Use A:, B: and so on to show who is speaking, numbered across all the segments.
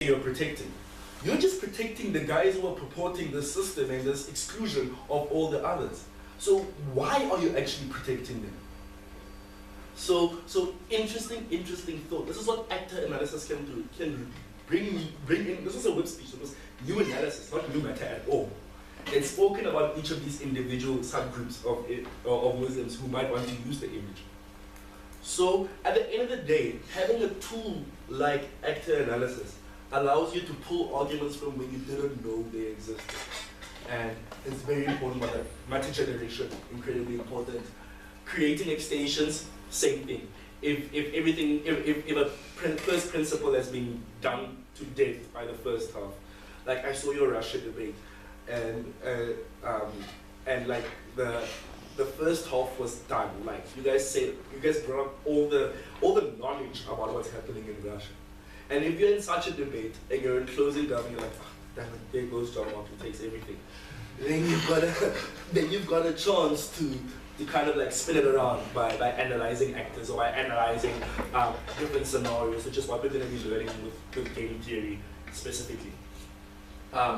A: you're protecting. You're just protecting the guys who are purporting this system and this exclusion of all the others. So why are you actually protecting them? So interesting thought. This is what actor analysis can do. Can bring in. This is a whip speech. It was new analysis, not new matter at all. It's spoken about each of these individual subgroups of Muslims who might want to use the image. So at the end of the day, having a tool like actor analysis allows you to pull arguments from where you didn't know they existed. And it's very important about that. Matter generation, incredibly important. Creating extensions, same thing. If a first principle has been done to death by the first half, like I saw your Russia debate, and like the first half was done. Like you guys brought up all the knowledge about what's happening in Russia. And if you're in such a debate and you're in closing government, you're like, oh, damn it, there goes John Mark, he takes everything. Then you've got a chance to kind of like spin it around by analyzing actors or by analyzing different scenarios, which is what we're going to be learning with game theory specifically.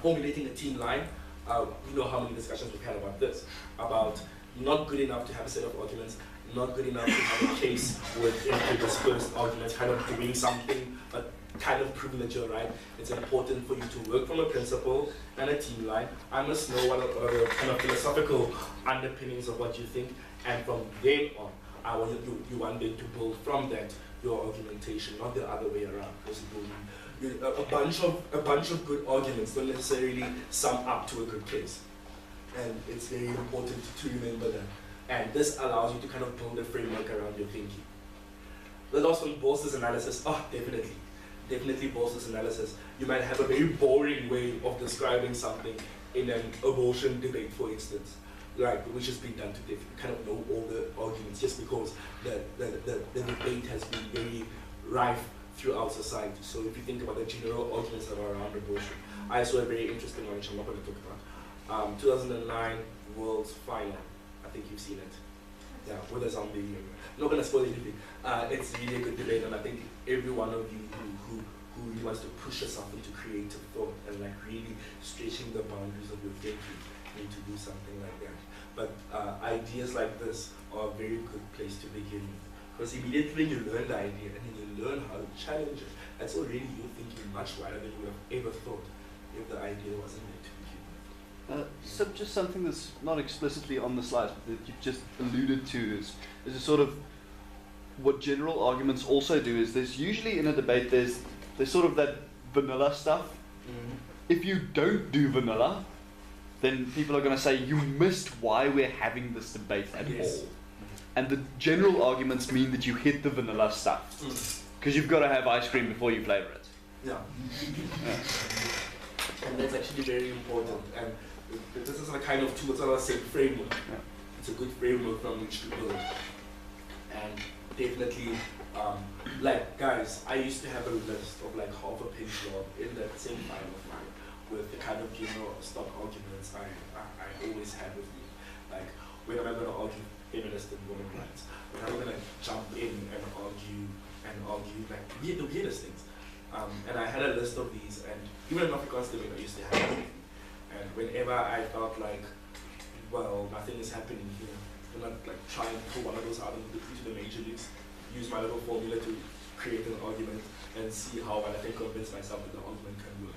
A: Formulating a team line. You know how many discussions we've had about this, about not good enough to have a set of arguments, not good enough to have a case with interspersed arguments, kind of doing something, but kind of proving that you're right. It's important for you to work from a principle and a team line. I must know what are the kind of philosophical underpinnings of what you think, and from then on, you want them to build from that your argumentation, not the other way around. Because a bunch of good arguments don't necessarily sum up to a good case, and it's very important to remember that. And this allows you to kind of build a framework around your thinking. The last one, Bolster's analysis. Oh, definitely Bolster's analysis. You might have a very boring way of describing something in an abortion debate, for instance, like which has been done to death. You kind of know all the arguments just because the debate has been very rife throughout society. So if you think about the general arguments that are around abortion, I saw a very interesting one which I'm not going to talk about. 2009 World's Final. I think you've seen it. Yeah, with a zombie. I'm not going to spoil anything. It's really a good debate, and I think every one of you who really wants to push yourself into creative thought and like really stretching the boundaries of your thinking need to do something like that. But ideas like this are a very good place to begin with. Because immediately when you learn the idea and then you learn how to challenge it, that's already you thinking much wider than you would have ever thought if the idea wasn't meant to begin with.
B: So just something that's not explicitly on the slides, but that you've just alluded to is a sort of what general arguments also do is there's usually in a debate there's sort of that vanilla stuff. Mm-hmm. If you don't do vanilla, then people are going to say you missed why we're having this debate at all. And the general arguments mean that you hit the vanilla stuff. Because you've got to have ice cream before you flavor it.
A: Yeah. And that's actually very important. And this is a kind of tool, it's not a same framework. Yeah. It's a good framework from which to build. And definitely, like guys, I used to have a list of like half a page long in that same file of mine with the kind of general stock arguments I always had with me. Like, when am I going to argue feminist and women's rights? When am I going to jump in and argue like the weirdest things? And I had a list of these, and even in Afrikaans debate I used to have it. And whenever I felt like, well, nothing is happening here, then I'd like try and pull one of those out into the major leagues, use my little formula to create an argument and see how well I can convince myself that the argument can work.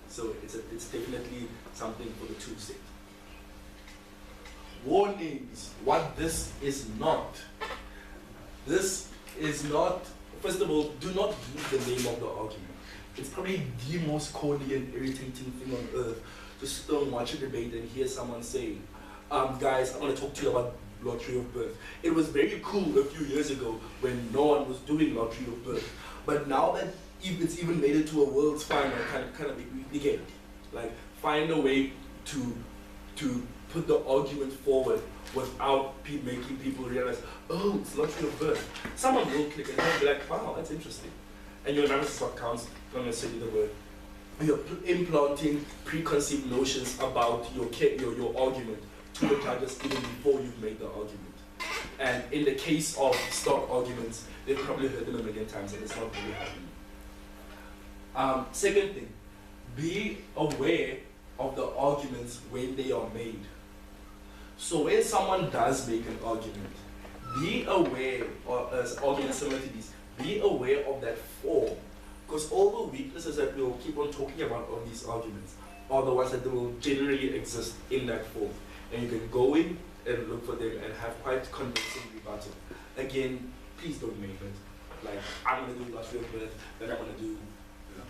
A: So it's definitely something for the tool set. Warnings, what this is not. This is not, first of all, do not use the name of the argument. It's probably the most corny and irritating thing on earth to sit and watch a debate and hear someone say, guys, I want to talk to you about lottery of birth. It was very cool a few years ago when no one was doing lottery of birth. But now that it's even made it to a world's final, kind of again, like find a way to put the argument forward without making people realize, oh, it's lottery of birth. Someone will click and they'll be like, wow, that's interesting. And your analysis is what counts, not necessarily the word. You're implanting preconceived notions about your argument to the judges even before you've made the argument. And in the case of stock arguments, they've probably heard them a million times and it's not really happening. Second thing, be aware of the arguments when they are made. So when someone does make an argument, be aware, or as arguments similar to these, be aware of that form. Because all the weaknesses that we'll keep on talking about on these arguments are the ones that will generally exist in that form. And you can go in and look for them and have quite convincing rebuttal. Again, please don't make it. Like, I'm going to do last week with, then I'm going to do, you know.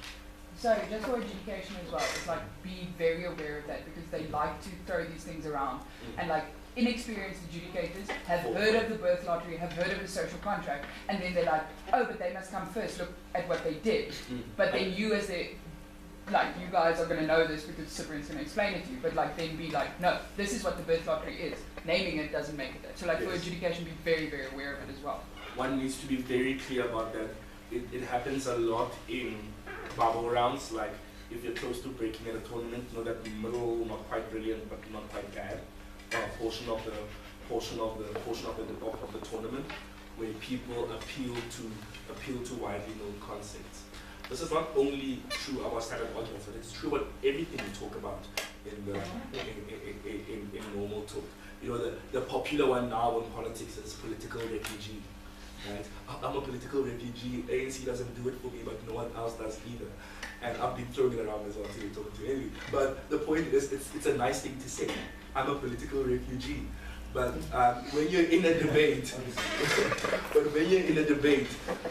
C: So just for education as well, it's like be very aware of that because they like to throw these things around. And like inexperienced adjudicators have heard of the birth lottery, have heard of the social contract, and then they're like, oh, but they must come first, look at what they did. But then you as the, like, you guys are going to know this because Cyprian's going to explain it to you, but like then be like, no, this is what the birth lottery is. Naming it doesn't make it that. So like for adjudication, be very, very aware of it as well.
A: One needs to be very clear about that. It happens a lot in bubble rounds, like if you're close to breaking at a tournament, know that the middle, not quite brilliant, but not quite bad, portion of the tournament, where people appeal to widely known concepts. This is not only true about standard arguments, but it's true about everything we talk about in normal talk. You know, the popular one now in politics is political refugee. Right? I'm a political refugee. ANC doesn't do it for me, but no one else does either. And I've been throwing it around as well to talk to Henry. But the point is, it's a nice thing to say. I'm a political refugee. But when you're in a debate,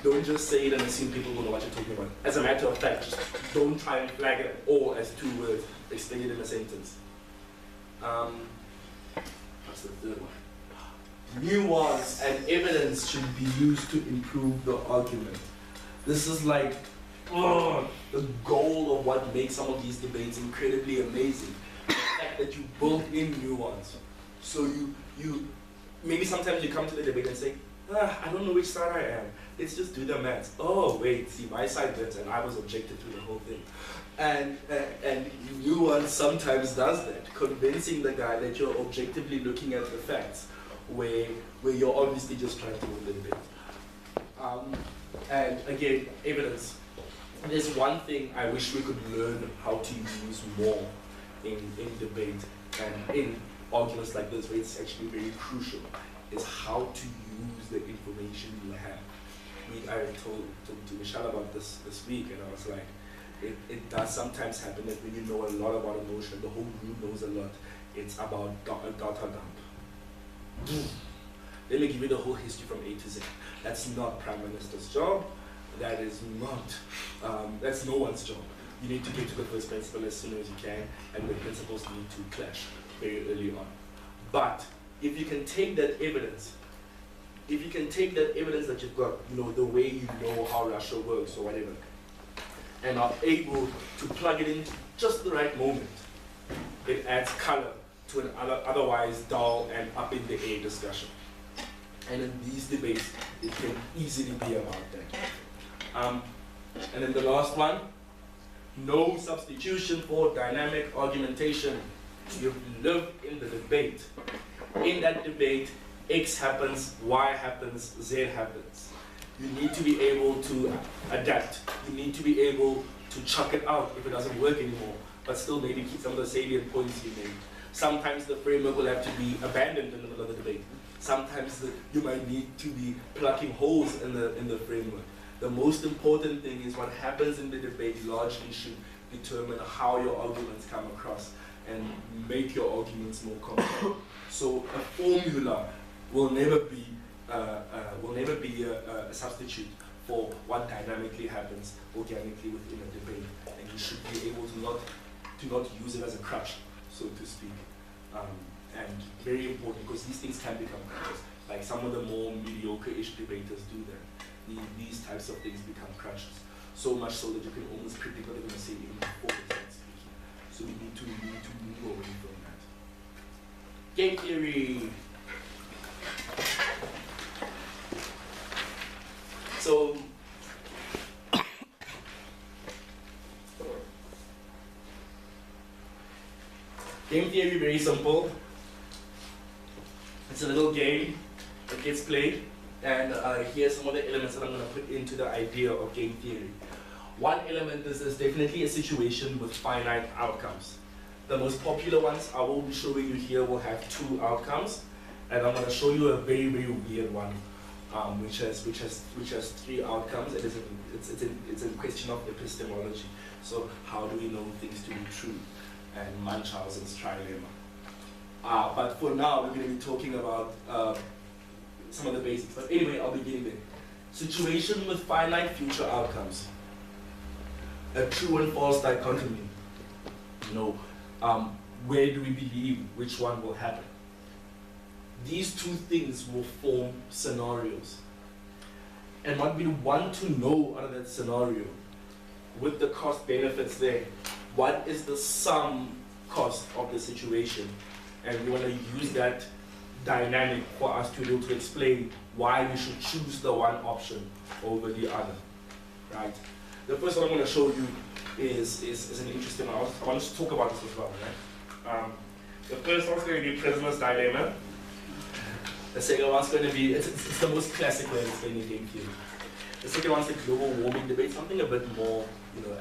A: don't just say it and assume people will know what you're talking about. As a matter of fact, just don't try and flag it at all as two words. Explain it in a sentence. What's the third one? Nuance and evidence should be used to improve the argument. This is like the goal of what makes some of these debates incredibly amazing. The fact that you build in nuance. So you maybe sometimes you come to the debate and say, I don't know which side I am. Let's just do the maths. Oh wait, see, my side wins and I was objected to the whole thing. And nuance sometimes does that, convincing the guy that you're objectively looking at the facts, where you're obviously just trying to win the debate. And again, evidence. There's one thing I wish we could learn how to use more in debate and in arguments like this, where it's actually very crucial, is how to use the information you have. I told to Michelle about this week, and I was like, it does sometimes happen that when you know a lot about emotion, the whole room knows a lot, it's about a data dump. Let me give you the whole history from A to Z. That's not Prime Minister's job. That is not, that's no one's job. You need to get to the first principle as soon as you can, and the principles need to clash very early on. But if you can take that evidence, that you've got, you know, the way you know how Russia works or whatever, and are able to plug it in just the right moment, it adds color to an otherwise dull and up in the air discussion. And in these debates, it can easily be about that. And then the last one, no substitution for dynamic argumentation. You live in the debate. In that debate, X happens, Y happens, Z happens. You need to be able to adapt. You need to be able to chuck it out if it doesn't work anymore, but still maybe keep some of the salient points you made. Sometimes the framework will have to be abandoned in the middle of the debate. Sometimes you might need to be plugging holes in the framework. The most important thing is what happens in the debate largely should determine how your arguments come across and make your arguments more complex. So a formula will never be a substitute for what dynamically happens organically within a debate, and you should be able to not use it as a crutch, so to speak. And very important, because these things can become crutches. Like some of the more mediocre-ish debaters do that. These types of things become crutches. So much so that you can almost predict what they're going to say even before they start speaking. So we need to move away from that. Game theory. So game theory, very simple. It's a little game that gets played, and here's some of the elements that I'm going to put into the idea of game theory. One element is there's definitely a situation with finite outcomes. The most popular ones I will be showing you here will have 2 outcomes, and I'm going to show you a very, very weird one, which has 3 outcomes. It's a question of epistemology. So how do we know things to be true? And Munchausen's trilemma. But for now, we're going to be talking about some of the basics. But anyway, I'll begin there. Situation with finite future outcomes. A true and false dichotomy. Where do we believe which one will happen? These 2 things will form scenarios. And what we want to know out of that scenario, with the cost benefits there, what is the sum cost of the situation? And we want to use that dynamic for us to be able to explain why we should choose the one option over the other, right? The first one I'm going to show you is an interesting one. I want to talk about this as well, right? The first one's going to be prisoner's dilemma. The second one's going to be, it's the most classic way of explaining game theory. The second one's the global warming debate, something a bit more,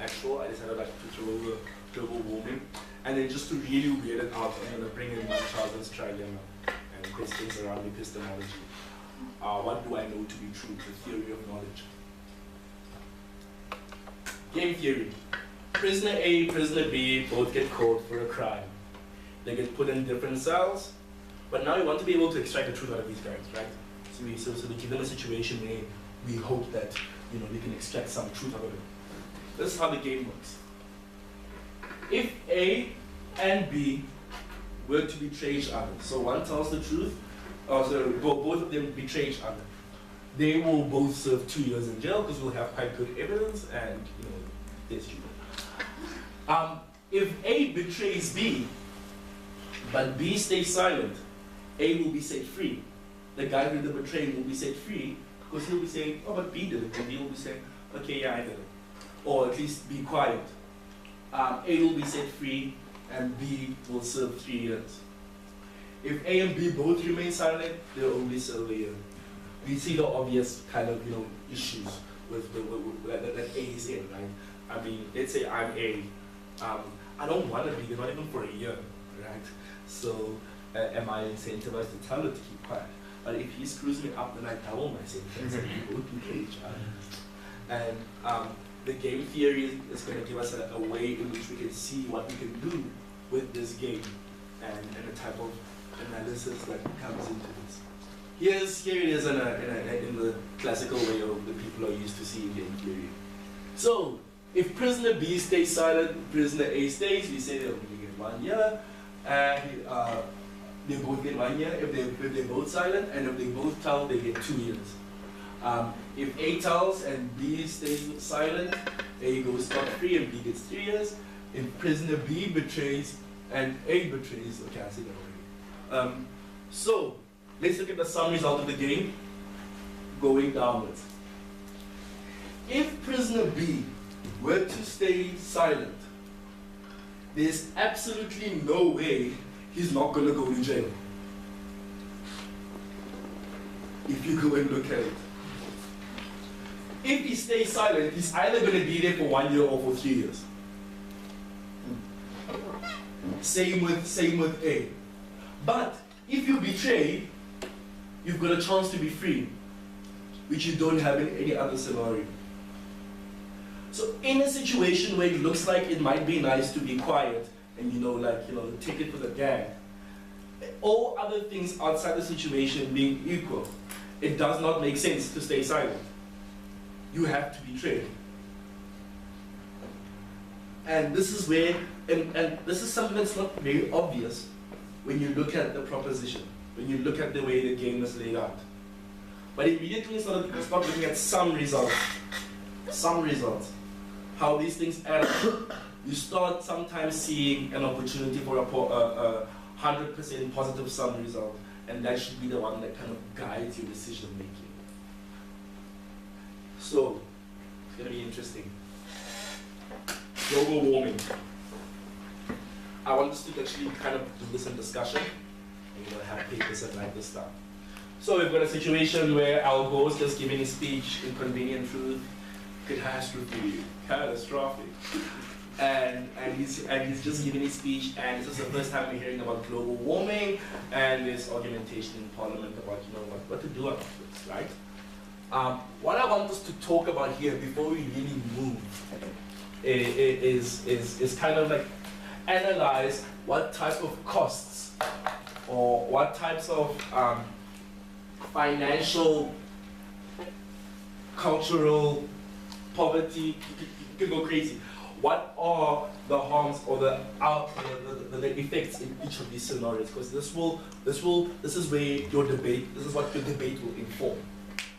A: actual. I decided to throw over global warming. And then just to really weird it out, I'm going to bring in Munchausen's trilemma and questions around epistemology. What do I know to be true? The theory of knowledge. Game theory. Prisoner A, prisoner B both get caught for a crime. They get put in different cells, but now we want to be able to extract the truth out of these guys, right? So we give them a situation where we hope that we can extract some truth out of it. This is how the game works. If A and B were to betray each other, so one tells the truth, so both of them betray each other, they will both serve 2 years in jail because we'll have quite good evidence and there's truth. If A betrays B, but B stays silent, A will be set free. The guy who did the betrayal will be set free because he'll be saying, oh, but B did it. And B will be saying, okay, yeah, I did it. Or at least be quiet. A will be set free and B will serve 3 years. If A and B both remain silent, they'll only serve a year. We see the obvious kind of issues with that A is in, right? I mean, let's say I'm A. I don't want to be there, not even for a year, right? So am I incentivized to tell her to keep quiet? But if he screws me up, then I double my sentence and we both betray each other. And the game theory is going to give us a way in which we can see what we can do with this game and the type of analysis that comes into this. Here it is in the classical way of the people are used to seeing game theory. So, if prisoner B stays silent, prisoner A stays, we say they'll only get 1 year, and they both get 1 year if they're both silent, and if they both tell, they get 2 years. If A tells and B stays silent, A goes scot-free and B gets 3 years. If prisoner B betrays and A betrays, okay, I see that already. So, let's look at the sum result of the game, going downwards. If prisoner B were to stay silent, there's absolutely no way he's not going to go to jail. If you go and look at it. If he stays silent, he's either going to be there for 1 year or for 3 years. Same with A. But if you betray, you've got a chance to be free, which you don't have in any other scenario. So in a situation where it looks like it might be nice to be quiet and take it for the gang, all other things outside the situation being equal, it does not make sense to stay silent. You have to betray. And this is where, and this is something that's not very obvious when you look at the proposition, when you look at the way the game is laid out. But immediately start looking at some results, how these things add up. You start sometimes seeing an opportunity for a 100% positive sum result, and that should be the one that kind of guides your decision making. So, it's going to be interesting. Global warming. I want us to actually kind of do this in discussion, and we're going to have papers and write this down. So we've got a situation where Al Gore's just giving a speech, Inconvenient Truth. catastrophic. And he's just giving his speech, and this is the first time we're hearing about global warming and this argumentation in Parliament about what to do about this, right? What I want us to talk about here before we really move is kind of like analyze what type of costs or what types of financial, cultural, poverty, you can go crazy. What are the harms or the effects in each of these scenarios? Because this is where your debate, this is what your debate will inform.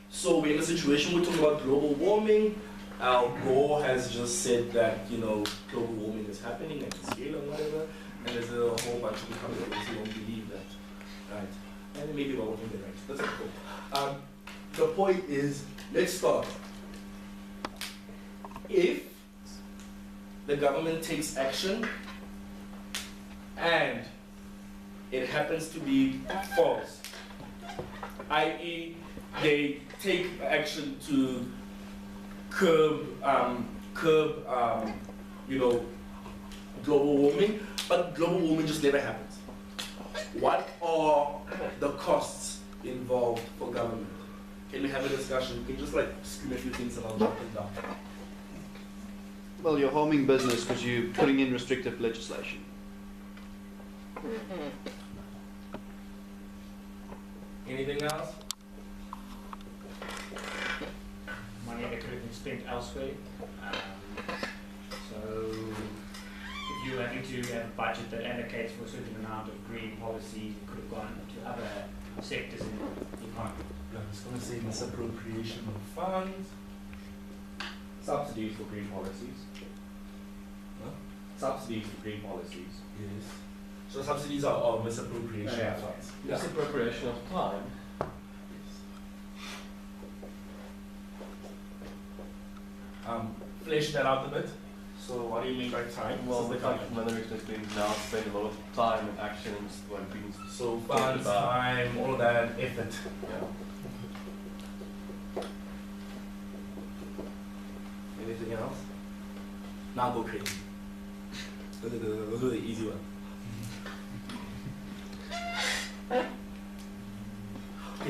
A: So we're in a situation, we're talking about global warming. Al Gore has just said that, global warming is happening at the scale or whatever, and there's a whole bunch of economists who don't believe that, right? And maybe we're working the right. That's cool. The point is, let's start. If the government takes action and it happens to be false, i.e., they take action to curb global warming, but global warming just never happens. What are the costs involved for government? Can we have a discussion? Can you just scream a few things and I'll jump down?
B: Well, you're harming business because you're putting in restrictive legislation.
A: Anything else?
D: Money that could have been spent elsewhere. So if you're having to have a budget that allocates for a certain amount of green policy, it could have gone to other sectors in the economy.
A: I was going to say misappropriation of funds.
E: Subsidies for green policies.
A: Huh?
E: Subsidies for green policies.
A: Yes. So subsidies are misappropriation of funds.
E: Misappropriation of time.
A: Flesh that out a bit. So what do you mean by time?
E: Well,
A: This
E: the
A: is
E: country management has been now spend a lot of time and actions when being
A: so funds, time, all of that effort.
E: yeah.
A: Anything else? Now go crazy. Those are the easy ones. Okay,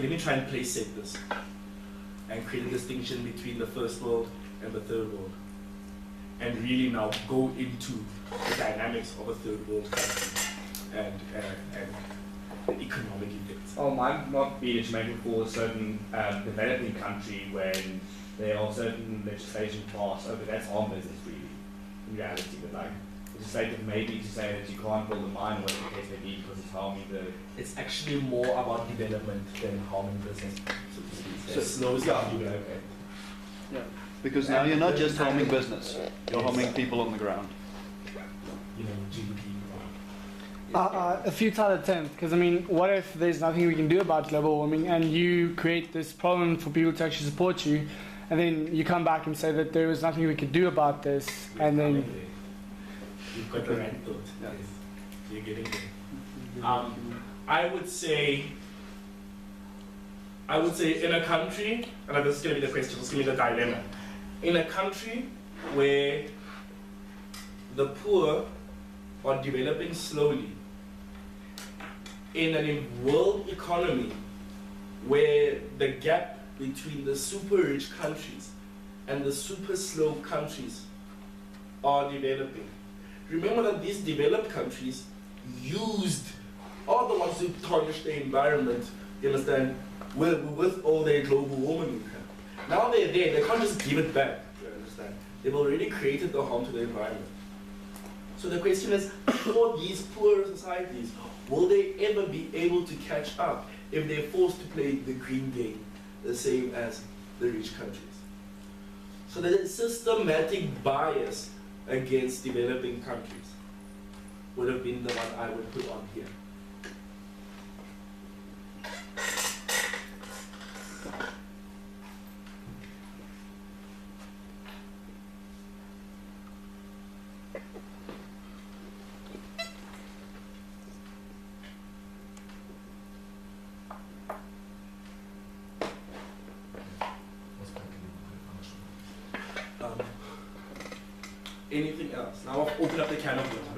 A: let me try and place set this and create a distinction between the first world and the third world. And really now go into the dynamics of a third world country and the economic effects.
E: Oh, might not be detrimental for a certain developing country when there are certain legislation passed over that's harm business really, in reality, but it's a state of maybe to say that you can't build a mine or whatever the case may be because it's harming the...
A: It's actually more about development than harming business, so to speak.
B: So
A: it slows down development.
B: Yeah. Because now you're not just harming business, you're harming people on the ground.
A: GDP.
F: A futile attempt, because what if there's nothing we can do about global warming and you create this problem for people to actually support you, and then you come back and say that there was nothing we could do about this, and then...
A: You've got the right thought. Yes. You're getting there. I would say in a country, and this is going to be the question, this is going to be the dilemma. In a country where the poor are developing slowly, in a world economy where the gap between the super rich countries and the super slow countries are developing. Remember that these developed countries are the ones who tarnish the environment, you understand, with all their global warming. Now they're there, they can't just give it back, you understand. They've already created the harm to the environment. So the question is, for these poorer societies, will they ever be able to catch up if they're forced to play the green game, the same as the rich countries? So there's a systematic bias against developing countries would have been the one I would put on here. anything else? Now I've opened up the can of worms.